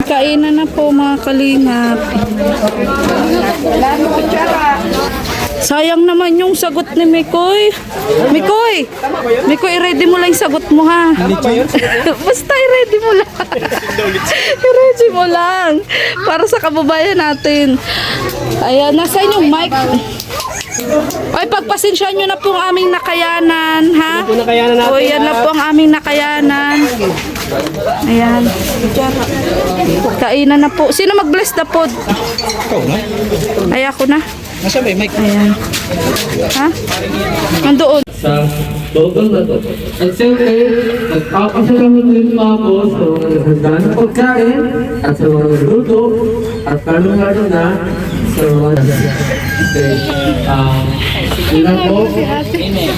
kainan na po mga kalingap. Sayang naman yung sagot ni Mikoy. Mikoy, i-ready mo lang yung sagot mo ha. Basta i-ready mo lang. I-ready mo lang. Para sa kababayan natin. Ayan, nasaan yung mic? Ay, pagpasensyahan nyo na po ang aming nakayanan, ha? O, yan na po ang aming nakayanan. Ayan. Kainan na po. Sino mag-bless the food? Ikaw na? Ay, ako na. Nasa may mic? Ayan. Ha? Nandoon. Sa total na to. At siyempre, nagpapasalamat din pa ako sa mga naghanda ng pagkain at sa mga nagluto at lalo na sa mga ilan po,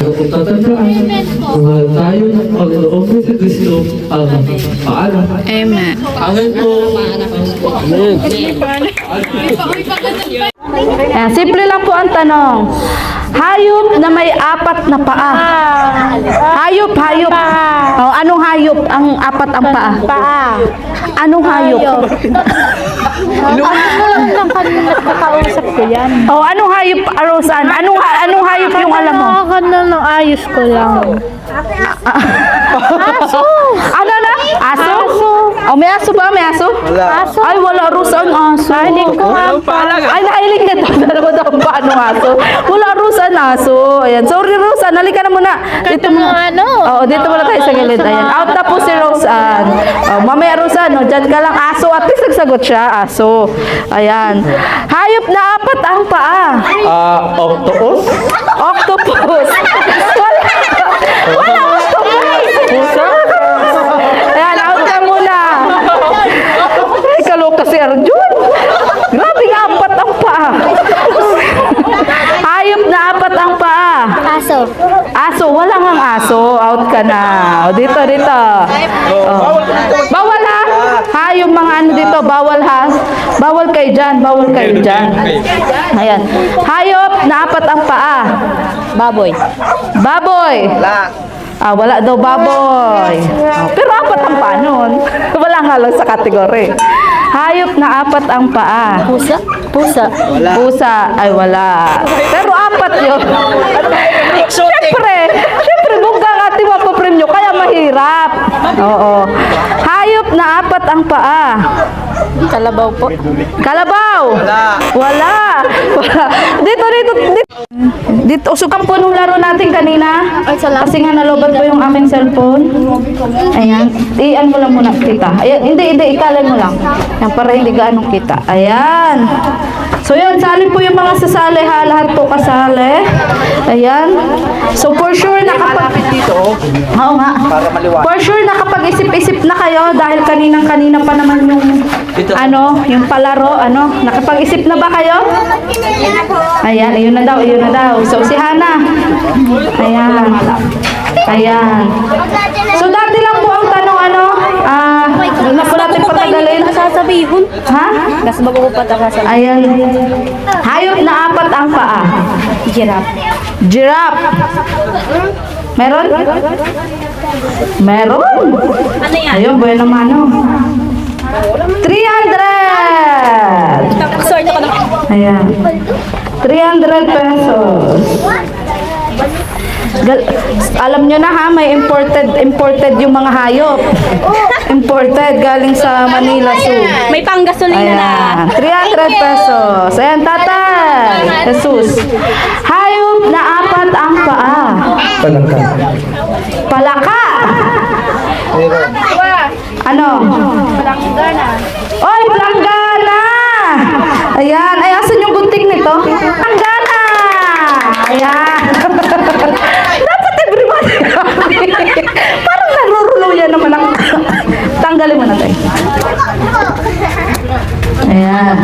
kung tatandaan, mahal tayo ng Panginoong Jesucristo ang paalam. Amen. Amen po. Amen. Ayan, simple lang po ang tanong. Hayop na may apat na paa. Hayop. Oh, anong hayop ang apat ang paa? Anong hayop? Nakakausap ko yan. Oh, anong hayop, Rosan? Anong hayop yung alam mo? Nakakano ayos ko lang. Aso. Ano na? Aso? Oh, may aso ba? May aso? Aso? Ay, wala, Rosan, aso. Kainin ko nga. Ay, nakahiling na ito. Dalawa daw paano aso. Wala, Rosan, aso. Ayan. Sorry, Rosan. Halika na muna. Dito mo. Oo, dito muna tayo sa gilid. Ayan. Out na po si Rosan. Oh, mamaya, Rosan. Oh, dyan ka lang. Aso. At least nagsagot siya. Aso. Ayan. Hayop na apat ang paa. Octopus? Octopus. Wala octopus. Pusa? Ayan, out na muna. Ay, kaloka si Arjun. Grabe nga, apat ang paa. Hayop na apat ang paa. Aso, wala ngang aso. Out ka na. O, dito. Oh. Bawal ha? Ha, yung mga ano dito, bawal ha? Bawal kayo dyan. Ayan. Hayop na apat ang paa. Baboy. Wala daw baboy. Pero apat ang paa nun. Wala nga lang sa kategory. Hayop na apat ang paa. Pusa. Ay, wala. Pero apat yun. Siyempre, bungga nga ating mapapremyo, kaya mahirap. Oo. Hayop na apat ang paa. Kalabaw po. Wala. Dito, usukan po nung laro natin kanina. Kasi nga nalobat po yung aking cellphone. Ayan. Iyan mo lang muna kita. Ayan, hindi, ikalan mo lang. Ayan, para hindi gaanong kita. Ayan. So yun, sali po yung mga sasali ha. Lahat po kasali. Ayan. So for sure Oo nga. For sure nakapag-isip-isip na kayo dahil kanina pa naman yung yung palaro, nakapag-isip na ba kayo? Ayan, ayun na daw. So si Hana. Ayan. So dati lang po ang tanong huwag na po natin patagalin. Sasabihin. Ha? Gas bago ko patakasan. Ayan. Hayop na apat ang paa. Giraffe. Meron? Ano yan? Ayun, bueno mano. 300! Sorry ko na. Ayan. 300 pesos. Alam nyo na ha, may imported yung mga hayop. Imported, galing sa Manila Zoo. May panggasolina na. Ayan, 300 pesos. Ayan, tatay. Jesus. Hayop na apat ang paa. Palaka. Ano? Oy, planggana. Ayan. Ay, asan yung gunting nito? Planggana. Ayan. Dapat everybody. Parang narurulo yan naman ang... Tanggalin mo na tayo. Ayan.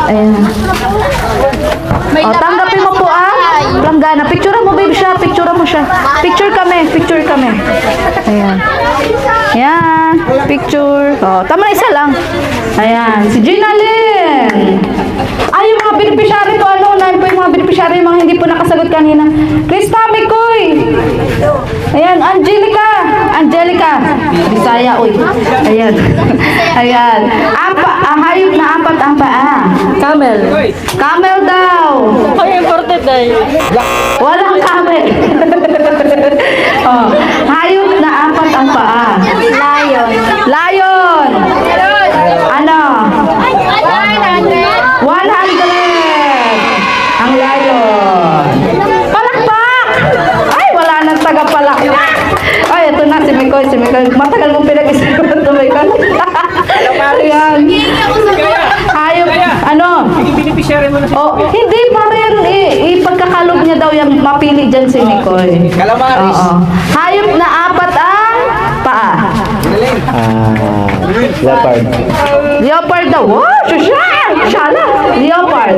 Ayan. Tanggapin mo po planggana. Picture mo babe siya. Picture mo siya. Picture kami. Ayan. Ayan. Picture. Tama na isa lang. Ayan. Si Gina Lynn. Ay, yung mga beneficiary ko, unahin po yung mga beneficiary, mga hindi po nakasagot kanina. Krista Mikoy. Ayan, Angelica. Bisaya, uy. Ayan. Ayan. Hayop na apat ang paa. Camel. Camel daw. Ay, important na yun. Walang camel. Oh, hayop na apat ang paa. Lion. Lion. Ano? 100. Ang lion. Palakpak. Ay, wala nang tagapalakpak. Ay, ito na si Mikoy. Matagal mong pinag-isipan ito, Mikoy. Ayan. Hayop. Ano? Oh, hindi pa rin. Ipagkakalog niya daw yung mapili dyan si Mikoy. Calamaris. Oo. Hayop na apat ang paa. Leopard. Leopard daw. Wow, Shala. Leopard.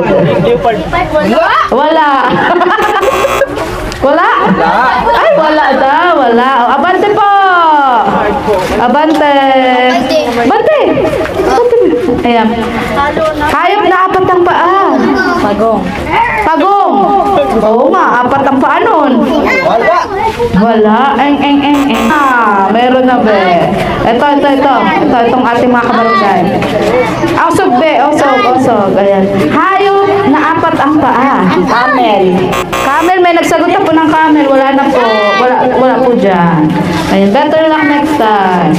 Wala. Wala? Ay, wala daw. Wala. Abante po. Abante. Abante. Ayan. Hayop na apat ang paa. Pagong. Pagong. Oo nga, apat ang paa nun. Wala. Eng. Meron na be. Ito. Itong ating mga kabarangay. Osog be. Osog. Ayan. Hayop na apat ang paa. Camel, may nagsagot na po ng camel. Wala na po. Wala po dyan. Ayan, better luck next time.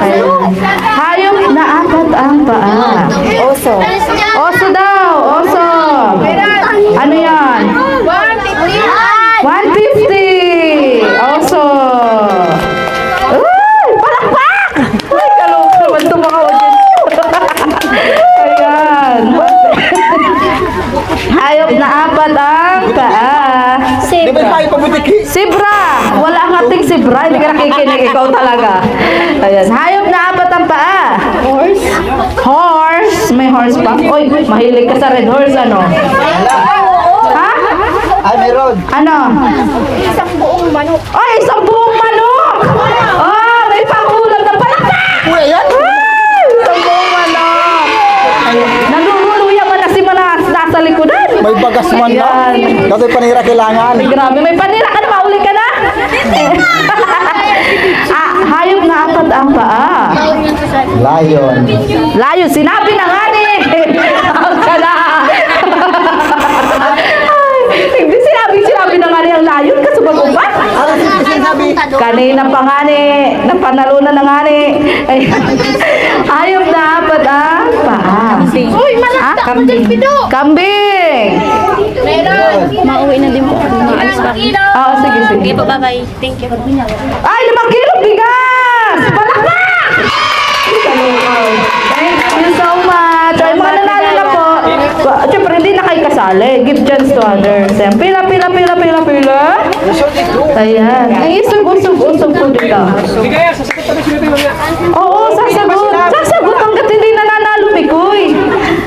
Ayan. Hayop na apat ang paa. Oso. Oso daw. Oso. Ano yan? 150. Oso. Uy! Palakpak! Ay, kaloko naman ito mga audience. Ayan. Hayop na apat ang paa. Sibra! Wala ang ating sibra. Hindi ka nakikinig. Ikaw talaga. Ayan. Hayop na apat ang paa. Horse. May horse pa. Uy, mahilig ka sa red horse, ano? Ha? Ay, meron. Ano? Isang buong manok. Ay, isang buong manok! Oh, may pangulat na palakpak! Kuya, yan. Ay, isang buong manok. Nalululuya man na si Manas nasa likodan. May bagas man na. Yan. Kasi panira kailangan. Ay, grabe. May panira ka na. Mauli ka na. Hayop na apat ang paa. Lion. Layo, sinabi na nga ni. Ang kala. Hindi sinabi na nga ni ang layon. Kasubag ba? Ano sinasabi? Kanina pa nga ni. Napanalunan na nga ni. Ay, hayop na apat ang paa. Uy, malakta ko dyan, Pido. Kambing. Mauwi na din po. Maalis pa. Oo, sige. Okay po, bye-bye. Thank you. Ay, 5 kilo bigas! Palakpak! Thank you so much. Ay, mga nanalo na po. Siyempre, hindi na kayo kasali. Give chance to others. Ayan, pila. Ayan. Ay, usog po dito. Oo, sasagot hanggat hindi nananalo, Mikoy.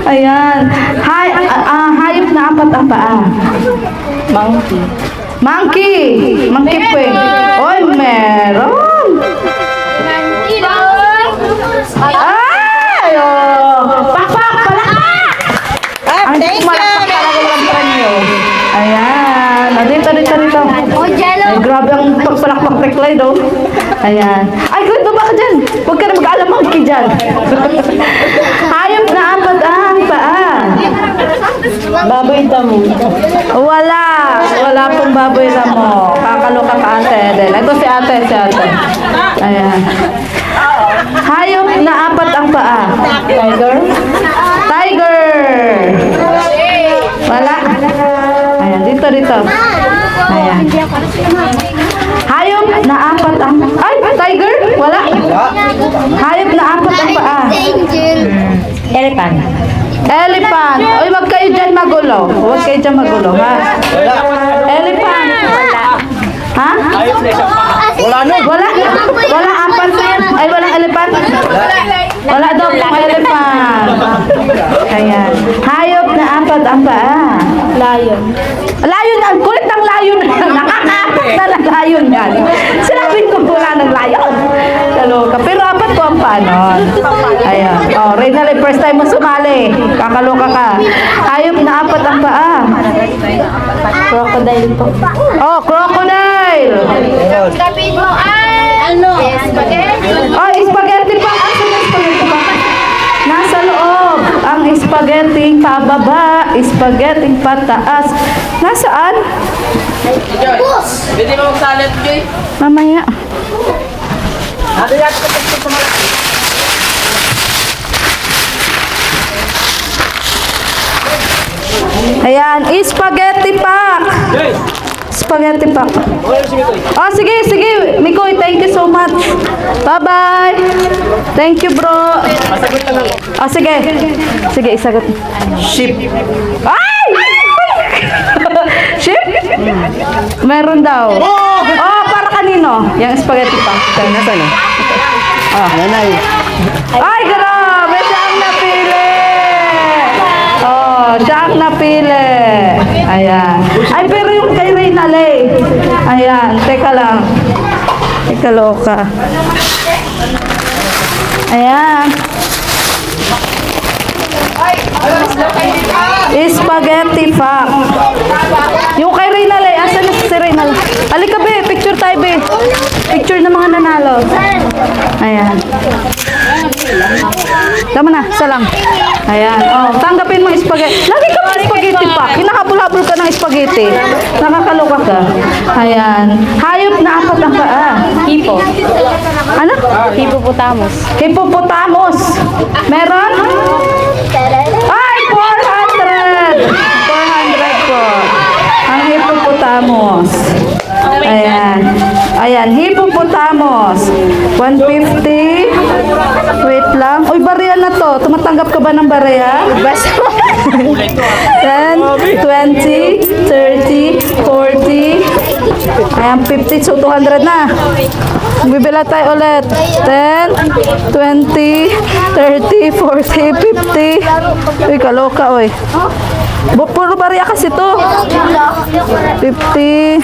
Ayan. Hayop na apat ang paa. Monkey po eh. Oy, meron. Ay, pakpak, palakpak. Ang malakpak talaga yung premyo. Ayan. Dito. Ay, grabe ang pagpalakpak teklay do. Ayan. Ay, kwento ba ka dyan? Huwag ka na mag-alamangki dyan. Hayop na apat ang paa. Baboy damo. Wala pong baboy na mo. Kakaloka ka ate Eden. Ito si ate. Ayan. Hayop na apat ang paa. Tiger. Wala. Ayan, dito. Ayan. Hayop na apat ang... Ay, tiger? Wala. Hayop na apat ang paa. Elephant. Elephant. Uy, wag kayo dyan magulo. Ha? Elephant. Ha? Wala na. Wala apat. Ay, walang elephant. Wala daw pong elephant. Ayan. Hayop na apat ang paa. Lion. Layon, ang kulit ng layon. Nakakapat na ng layon yan. Sinabi ko wala ng layon. Kaloka. Pero apat po ang panon. Ayan. Oh, Reynald, first time mo sumali. Kakaloka ka. Hayop na apat ang paa. Crocodile po. Oh, crocodile. Oh, spaghetti pa. Asan yung spaghetti pa? Nasa loob. Ang spaghetti pababa, spaghetti pataas. Nasaan? Pwede mo magsalit, Joy? Mamaya. Ayan, spaghetti pack. Spaghetti pack. Oh, sige, Mikoy, thank you so much. Bye-bye. Thank you, bro. Oh, sige, isagot. Ship. Ay! Ship? Meron daw. Oh, para kanino? Yung spaghetti pack. Nasaan eh? Ah, nanay. Ay, grabe! Siya ang napili! Oh, siya ang napili. Ayan. Ay, pero yung kay Reynalay. Ayan, teka lang. Teka, loka. Ayan. Spaghetti pack. Yung kay Reynalay, asan na si Reynalay? Halika, be, picture tayo, be. Picture ng mga nanalo. Ayan. Tama na, isa lang. Ayan. Oh, tanggapin mo yung spaghetti. Lagi ka may spaghetti pack. Hinakabul-habol ka ng spaghetti. Nakakaloka ka. Ayan. Hayop na apat ang paa. Hipo. Ano? Hippopotamus. Hippopotamus. Meron? Ay, 400! 400 po. Ang hippopotamus. Ayan. Ayan, hippopotamus. 150. Wait lang. Uy, barya na to. Tumatanggap ka ba ng barya? 10, 20, 30, 40. Ayan, 50. So, 200 na. Bibila tayo ulit. 10, 20, 30, 40, 50. Uy, kaloka, uy. Puro barya kasi to. 50,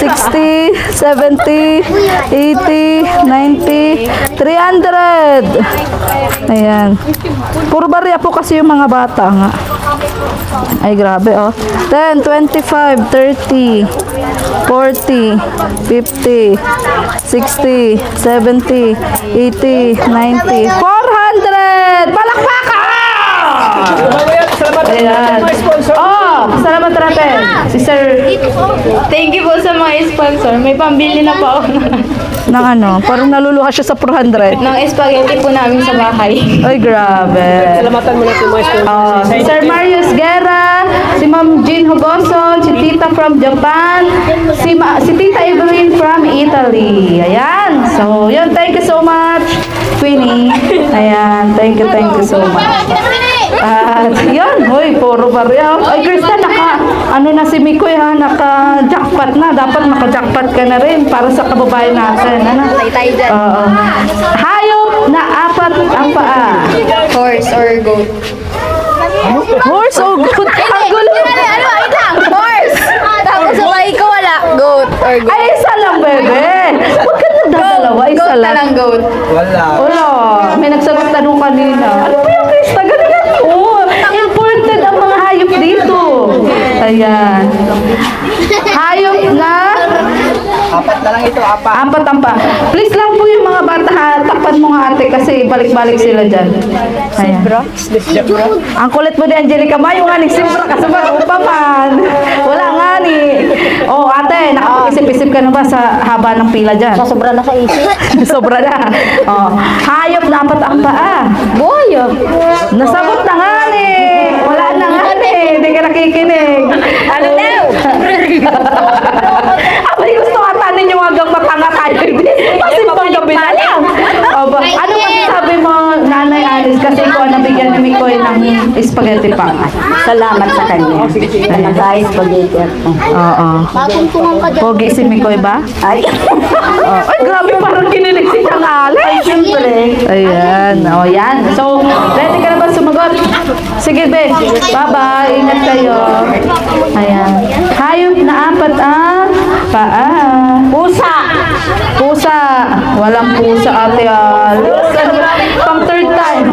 60, 70, 80, 90, 300. Ayan. Puro barya po kasi yung mga bata nga. Ay, grabe, oh. 10, 25, 30, 40, 50, 60, 70, 80, 90, 400! Palakpakan! Ayan. Oh, salamat natin. Si Sir Thank you po sa mga sponsor. May pambili na po ako ng ano, parang naluluha siya sa 400. ng spaghetti po namin sa bahay. Ay, grabe. Salamatan mo natin mga sponsor. Oh, si Sir Marius Guerra, si Ma'am Jean Hugoson, si Tita from Japan, si Tita Evelyn from Italy. Ayan. So, yun. Thank you so much, Queenie. Ayan. Thank you so much. At yun, hoy, puro barya. Ay, Krista, ano na si Mikoy ha, naka-jackpot na. Dapat naka-jackpot ka na rin para sa kababayan natin. Ano? Tay-tay dyan. Oo. Hayop na apat ang paa. Horse or goat. Horse o goat? Ang gulo. Wait lang. Horse! Tapos sa bahay ko wala. Goat or goat. Ay, isa lang, bebe. Huwag ka na dalawa, isa Goat na lang. lang goat. Wala. Wala. May nagsagot tanong kanina. Ano ba yung Krista? Ganun lang po. Imported ang mga hayop dito. Ayan. Hayop na Apat na lang ito, apat. apat ang pa. Please lang po yung mga bata ha. Takpan mo nga ate kasi balik-balik sila dyan. Ayan. Ang kulit mo ni Angelica Ma, yung nga nagsimbra ka sa upa man. Wala nga ni. Oh ate, nakapag-isip-isip ka na ba sa haba ng pila dyan? Sobra na sa isip. Sobra na. Oh. Hayop na apat ang paa. Boyo. Nasagot na nga ni. Wala na nga ni. Hindi ka nakikinig. Ano daw? Abay, gusto ka tanin yung hanggang matanga tayo. Kasi pang gabi na lang. O, ano masasabi mo, Nanay Alice, kasi ikaw ang nabigyan ni Mikoy ng spaghetti pack? Salamat sa kanya. Nag-spaghetti ako. Oo. Pogi si Mikoy ba? Ay, Ay, grabe, parang kinilig si Kang Alice. siyempre. Ayan. O, yan. So, ready ka na ba sumagot? Sige, be. Bye-bye. Ingat kayo. Ayan. Hayop na apat ang paa. Pusa. Pusa. Walang pusa, ate Alice. Pang third time.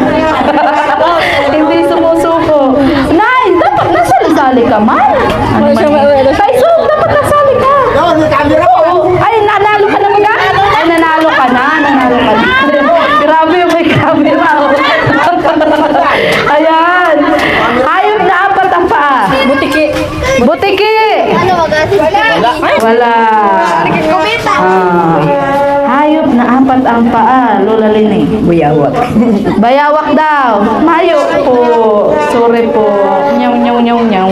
Hindi sumusuko. Nay, dapat nasa Sali ka man. Ano man? Ay, so, dapat nasali ka. Oo. Ay, nanalo ka na mga? Ay, nanalo ka na. Nanalo ka na. Grabe yung may camera. Oh. Ayan. Hayop na apat ang paa. Butiki. Butiki. Ano, magasin ka? Wala. Kumita. Hayop na apat ang paa. Lola Lini. Buyawak. Bayawak daw. Mayo po. Sorry po. Nyaw, nyaw, nyaw, nyaw.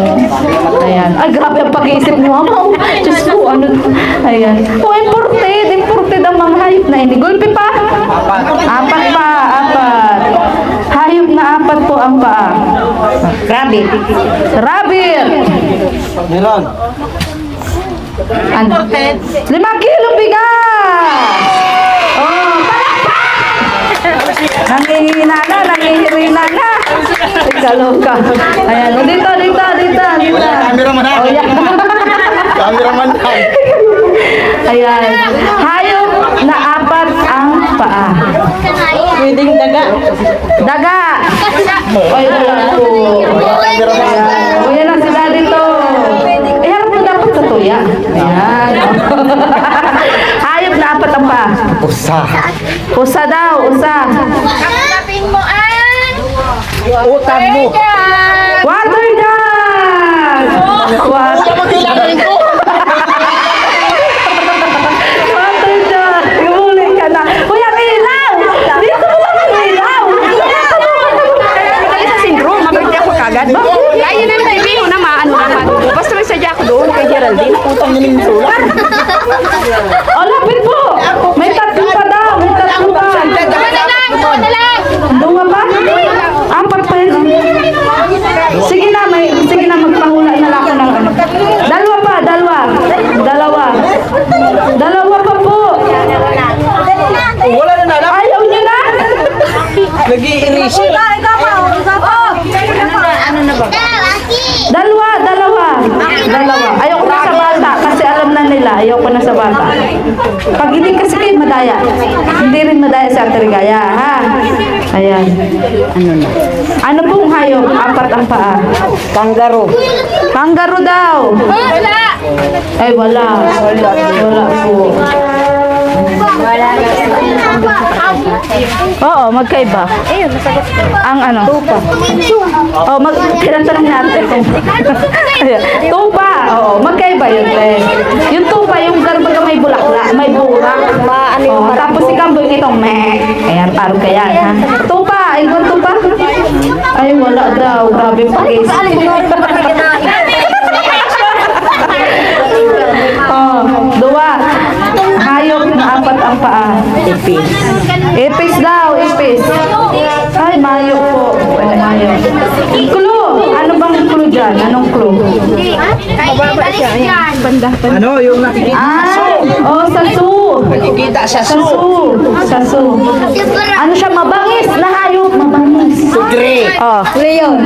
Ayan. Ay, grabe ang pag-iisip niyo. Amaw. Diyos ko, ano. Ayan. Oh, imported. Imported ang mga hayop na hindi. Gulpi pa? Apat pa. Apat. Hayop na apat po ang paa. Rabbit. Rabbit. Meron. Ano? 5 kilong bigas! Oh, palakpak! Nangihina na, nangihirina na. Kaloka. Ayan, oh, dito. Cameraman Oh, yan. Cameraman lang. Ayan. Hayop na apat ang paa. Pwedeng daga. Daga! Ay, wala po. Ayan. O, yan na sila dito. Eh, harap mo dapat sa tuya. Ayan. Hayop na apat ang paa. Pusa. Usa daw, usa. Kapapin mo an. Utang mo. Water gun! Water gun! Huli ka na. Kuya, may ilaw! Dito mo lang ang ilaw! Sa syndrome, mabalik ako kagad. Kaya na baby, na maano naman. Basta may sadya ako doon kay Geraldine. Utang niya ng sulat. O, lapit po! May tatlo pa daw! May tatlo pa! Dalawa na lang. Dua pa? Apat pa yun. Sige na, magpahula na lang ako ng ano. Dalawa pa, dalawa pa po. Wala na na. Ayaw niyo na? Nag-i-erase. Ano na ba? Dalawa. Ayoko na sa bata kasi alam na nila, ayoko na sa bata. Pag hindi kasi kayo madaya, hindi rin madaya sa Atrigaya, ha? Ayan. Ano pong hayop? Apat ang paa. Kangaroo. Kangaroo daw. Wala. Ay, wala. Wala po. Oo, magkaiba. Ang ano? Tupa. Oh, tinatanong natin. Ayan. Tupa. Oo, magkaiba yun, eh. Yung tupa, yung garbaga may bulakla, may burak. Oh, tapos si Kamboy itong meh. Ayan, parang kaya, ha? Tupa. Ay, kung tupa? Ay, wala daw. Grabe pag-isip. Oh, dua. Hayop na apat ang paa. Ipis daw, ipis. Ay, mayo po. Ay, mayo. Clue. Ano bang clue dyan? Anong clue? Ano yung nakikita? Ay, oh, sasu. Nakikita sa Sasu. Ano siya? Mabangis na hayop. Mabangis. Oh. Leon.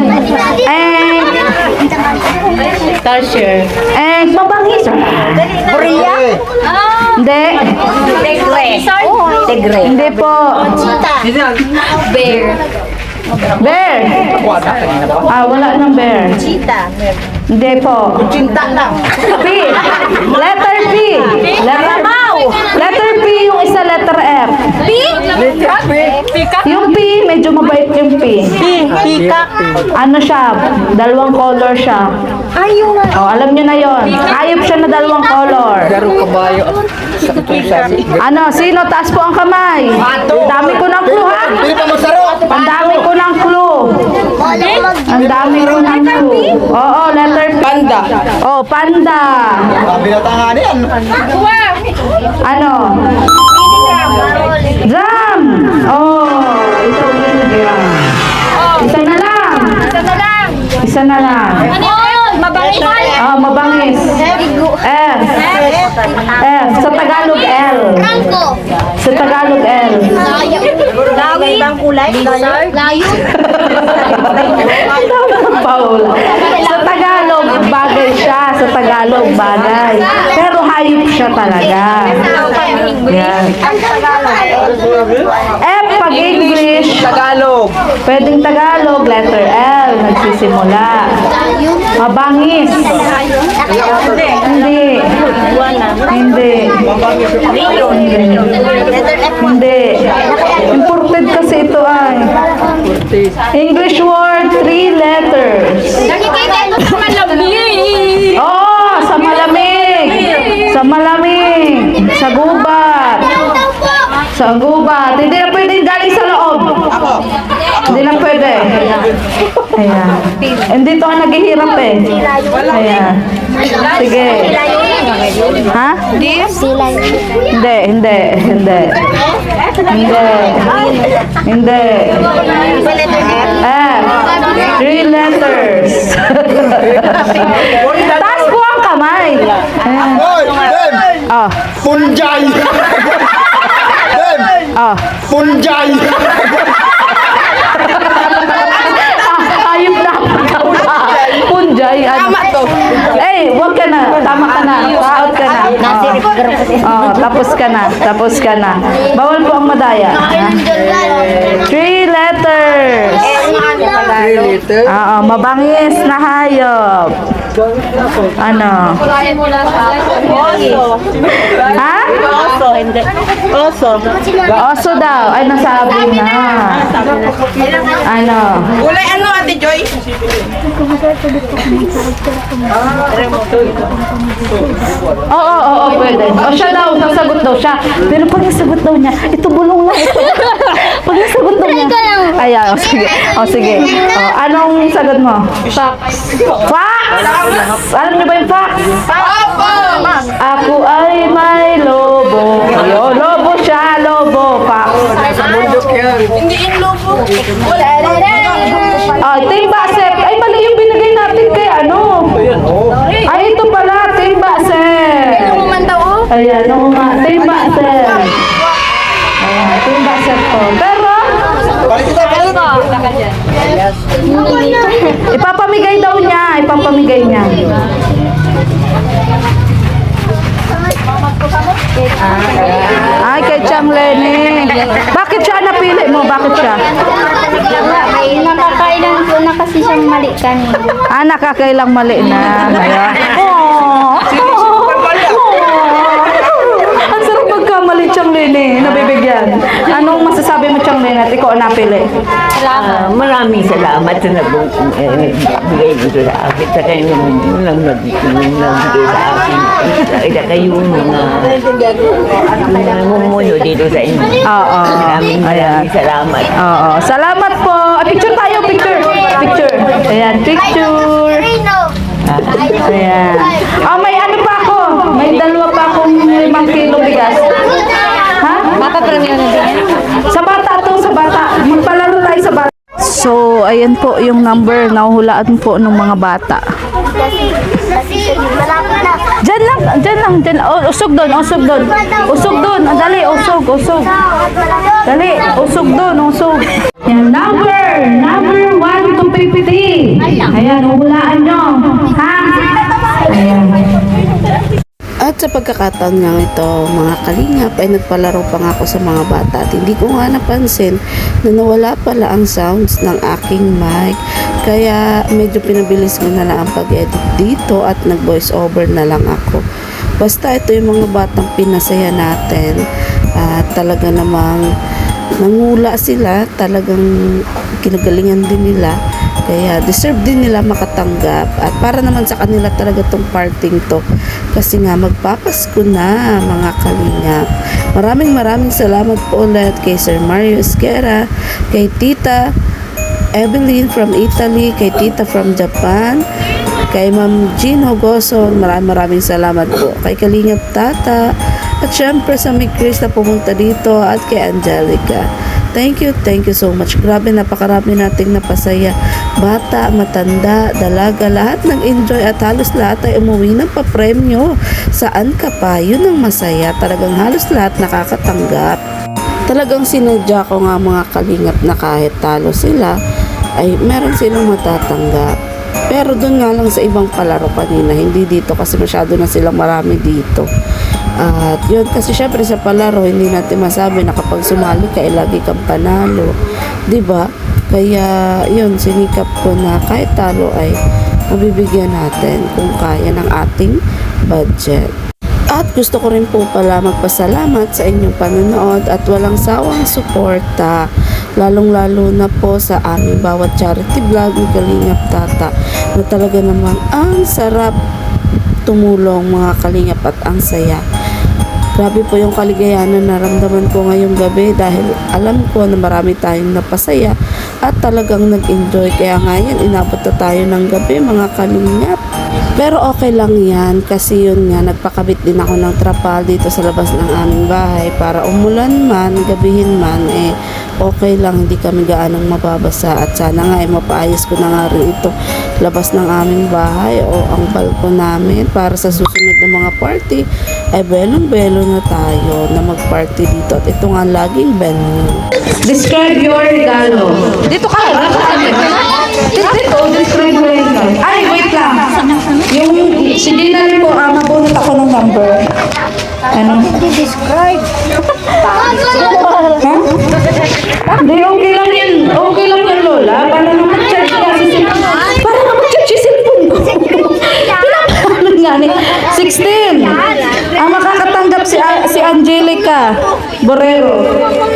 Mabangis. Korea? Hindi. Tigre. Hindi po. Bear. Bear. Wala ng bear. Hindi po. Cinta lang. P. Letter P. Letter P yung isa letter F. Yung P, medyo mabait yung P. Ano siya? Dalawang color siya. Oh, alam nyo na yon. Hayop siya na dalawang color. Garo kabayo. Ano? Sino? Taas po ang kamay. Ang dami ko ng clue, ha? Hindi pa magsaro. Ang dami ko ng clue. Ang dami ko ng clue. Oo, letter P. Panda. Oh, panda. Binatangan yan. Ano? Drum. Oh, ito yung drum. Isa na lang. Isa na lang. Ano yun? Mabangis. Oh, mabangis. F. Sa Tagalog, L. Franco. Sa Tagalog, L. Lawi. Layo. Paula. Sa Tagalog, bagay siya. Sa Tagalog, bagay. Pero hayop siya talaga. Yan. F pag English. Tagalog. Pwedeng Tagalog, letter L, nagsisimula. Mabangis. Hindi. Hindi. Hindi. Imported kasi ito ay. English word, 3 letters. Nakikita ito sa malamig. Oh, sa malamig. Sa malamig. Sa gubat. Sa gubat. Hindi na pwedeng galing sa loob. Hindi na pwede. Ayan. Hindi to ang naghihirap eh. Ayan. Sige. Ha? Hindi. Hindi. Hindi. Hindi. Hindi. F. 3 letters. Taas po ang kamay. Ayan. Hoy, Dem! Oh. Punjay! Dem! Oh. Punjay! Ayop na. Punjay. Tama to. Eh, wag ka na. Tama ka na. Out ka na. Oh, tapos ka na. Tapos ka na. Bawal po ang madaya. 3 letters. Oo, mabangis na hayop. Ano? Ha? Oso daw. Ay, nasabi na. Ano? Kulay ano, Ate Joy? Oo, pwede. O siya daw, nasagot daw siya. Pero pag nasagot daw niya, ito bulong lang ito. Pag nasagot daw niya. Ayan, o sige. O sige. O, anong sagot mo? Facts. Facts? Alam niyo ba yung facts? Ako ay may lobo. Yo, lobo siya, lobo. Facts. Hindi in lobo. Ay, timba, Sep. Ay, mali yung binigay natin kay ano. Ay, ito pala, timba, Sep. Ayan, oo nga. Timba, Sep. Ayan, timba, Sep ko. Pero, ipapamigay daw niya. Ipapamigay niya. Ay, kay Chang Lenny. Bakit siya napili mo? Bakit siya? May nakakailan po na kasi siyang mali kanina. Ah, nakakailang mali na. Ayan. Ang sarap magkamali, Chang Lenny. Nabibigyan. Anong masasabi mo, Chang Lenny, at ikaw ang napili? Maraming salamat sa nagbigay dito sa akin. Sa kayo nang nagbigay sa akin. Sa kayo mga mumuno dito sa inyo. Oo. Maraming salamat. Oo. Salamat po. Ah, picture tayo, picture. Picture. Ayan, picture. Ayan. Oh, may ano pa ako. May dalawa pa akong 5 kilo bigas. Ha? Bata premium na din. Sa bata to, sa bata. Magpalaro tayo sa bata. So, ayan po yung number na hulaan po ng mga bata. Diyan lang. Oh, usog doon. Usog doon. Ah, dali, usog. Dali, usog doon, usog. Yan, number 1 to 50. Ayan, hulaan nyo. Ha? Ayan. At sa pagkakataon nga ito, mga kalingap, ay nagpalaro pa nga ako sa mga bata at hindi ko nga napansin na nawala pala ang sounds ng aking mic. Kaya medyo pinabilis ko na lang ang pag-edit dito at nag-voice over na lang ako. Basta ito yung mga batang pinasaya natin at talaga namang nangula sila, talagang kinagalingan din nila. Kaya deserve din nila makatanggap at para naman sa kanila talaga tong parting to kasi nga magpapasko na mga kalingap. Maraming salamat po ulit kay Sir Mario Esquera, kay Tita Evelyn from Italy, kay Tita from Japan, kay Ma'am Jean Hogoson, maraming salamat po kay Kalingap Tata at syempre sa Mick Chris na pumunta dito at kay Angelica. Thank you so much. Grabe, napakarami nating napasaya. Bata, matanda, dalaga, lahat nag-enjoy at halos lahat ay umuwi ng papremyo. Saan ka pa? Yun ang masaya. Talagang halos lahat nakakatanggap. Talagang sinadya ko nga mga kalingap na kahit talo sila, ay meron silang matatanggap. Pero doon nga lang sa ibang palaro kanina, hindi dito kasi masyado na silang marami dito. At yun, kasi syempre sa palaro, hindi natin masabi na kapag sumali ka, lagi kang panalo. 'Di ba? Kaya yun, sinikap ko na kahit talo ay mabibigyan natin kung kaya ng ating budget. At gusto ko rin po pala magpasalamat sa inyong panonood at walang sawang suporta, lalong-lalo na po sa aming bawat charity vlog ni Kalingap Tata, na talaga namang ang sarap tumulong mga kalingap at ang saya. Grabe po yung kaligayahan na naramdaman ko ngayong gabi dahil alam ko na marami tayong napasaya at talagang nag-enjoy. Kaya ngayon, inabot na tayo ng gabi mga kalingap. Pero okay lang yan kasi yun nga, nagpakabit din ako ng trapal dito sa labas ng aming bahay para umulan man, gabihin man, okay lang, hindi kami gaanong mababasa. At sana nga mapaayos ko na nga rin ito labas ng aming bahay o ang balkon namin para sa susunod na mga party ay belong-belo na tayo na mag-party dito. At ito nga laging venue. Describe your regalo. Dito ka, dito, describe your regalo. Ay, wait lang. Yung, si Gina rin po, mabunot ako ng number. Ano? Describe. Ha? Hindi, okay lang yan. Okay lang yan, Lola. Para naman charge kasi si... Para naman charge yung cellphone ko. Ano nga ni? 16. Ang makakatanggap si Angelica Borrero.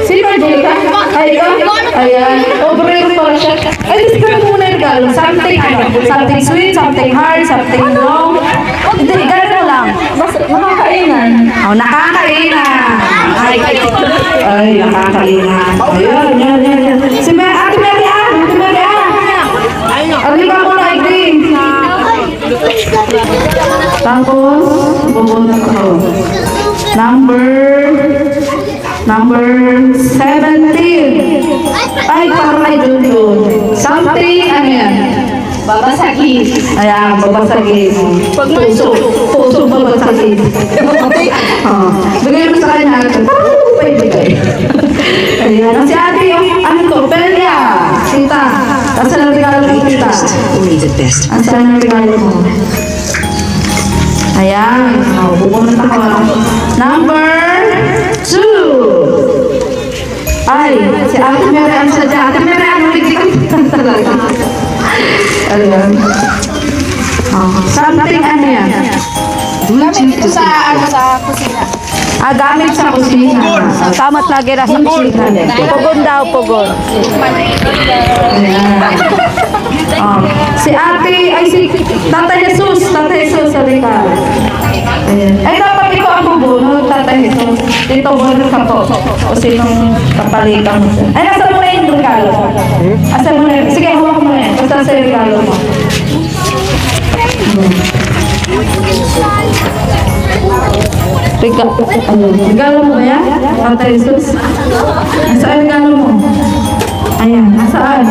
Sino Angelica? Ay, ikaw? Ayan. O, Borrero pala siya. Ay, describe mo muna yung regalo. Something, something sweet, something hard, something long. Hindi, gano'n mo lang. Nakakainan. Oh, nakakainan. Ay, nakakainan. Ayan, yan. Si Ate Mary Ann. Ate Mary Ann. Arriba mo na, i-green. Tapos, bubunot ko. Number 17. Ay, parang ay doon. Something, ano yan? Babasagin. Ayan, babasagin. Puso babasagin. Bigay mo sa kanya. Parang pa ibigay. Ayan, si ate yung, ano to, Pelia. Sita. Asa na regalo mo, Sita? Asa na regalo mo? Ayan, bubunot ako. Number 2. Ay, si Ate Mary Ann sadya. Ate Mary Ann, ulit ka talaga. Ayan. Something ano yan? Gamit ito sa kusina. Gamit sa kusina. Kamat lagi na sa kusina. Pugon daw, pugon. Ayan. Si ate, ay si Tatay Jesus. Tatay Jesus, sabi ka. Ayan. Ay, dapat ikaw ang bubunod, Tatay Jesus. Dito, bunod ka po. O sinong kapalitan mo siya. Ay, nasa mo na yung regalo. Asa mo na yun. Sige, hawak mo na yun. Basta sa regalo mo. Regalo mo ba yan? Tatay Jesus? Nasaan regalo mo? Ayan, nasaan?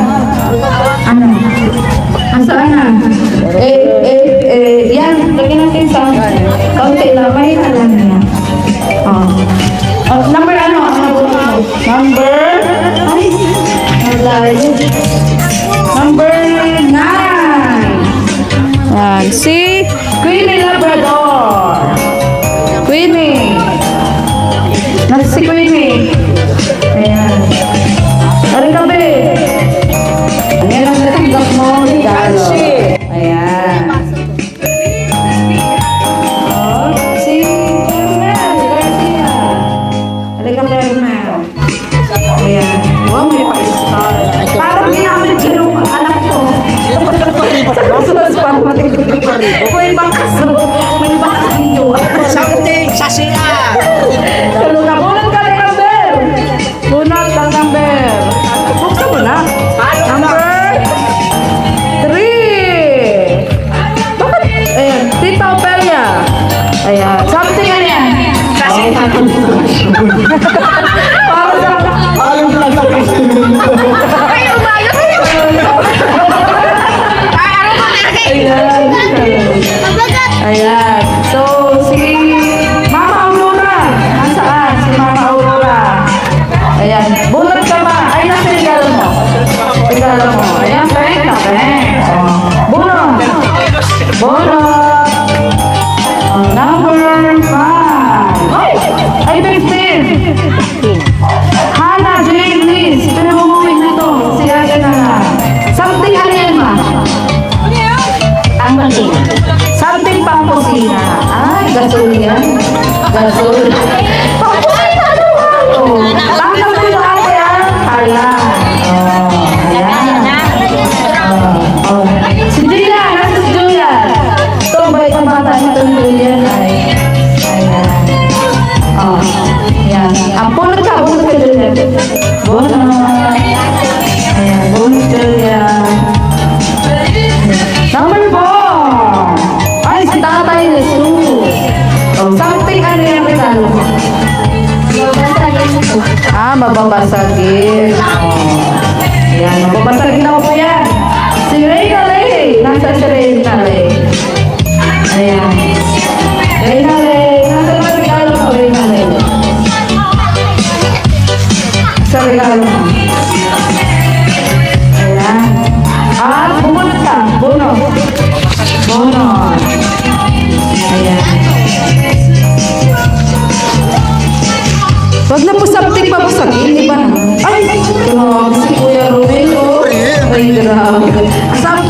Ano? Nasaan na? Yan, lagyan natin sa kaunti lang, mahina lang yan. Number ano? Number? Ay, nalayo. Number 9. Yan, si Queenie Labrador. Queenie. Nasa si Queenie. Ayan. Ano ka ba? Ayan ang natanggap mo. Regalo. Ayan. Si Carmel Garcia. Halika Carmel. Ayan. Wow, may pa-star. Parang ginamit siya yung anak ko. Sa kasunod pa, may bangkas. May bangkas dito. Something sa siya. Bunot ka ng number. Bunot ng number. Buksan mo na. Number 3. Bakit? Ayan. Tita Opelia. Ayan. Something ano yan? Para sa... Alam mo lang sa Christine. Ay, umayos! Ayan. Ayan. So, si Mama Aurora. Nasaan? Si Mama Aurora. Ayan. Bunot ka ba? Ay, nasa regalo mo. Regalo mo. Ayan, peng na, peng. Bunot. Bunot. Number 5. Ayan. Bunot ka Juliet. Bunot. Ayan, bunot Juliet. Number 4. Ay, si Tatay Jesus. Oh, something ano yung regalo mo? Mababasagin. Oh. Ayan, mababasagin ako po yan. Si Reyna Lay. Nasa si Reyna Lay. Ayan. Reyna Lay. Nasa ba regalo mo, Reyna Lay? Sa regalo mo. Ayan. Bumunot ka. Bunot. Bunot. Ayan. Wag na po something babasagin, di ba na? Ay! Grabe si Kuya Romel, oh. Ay, grabe. Asawa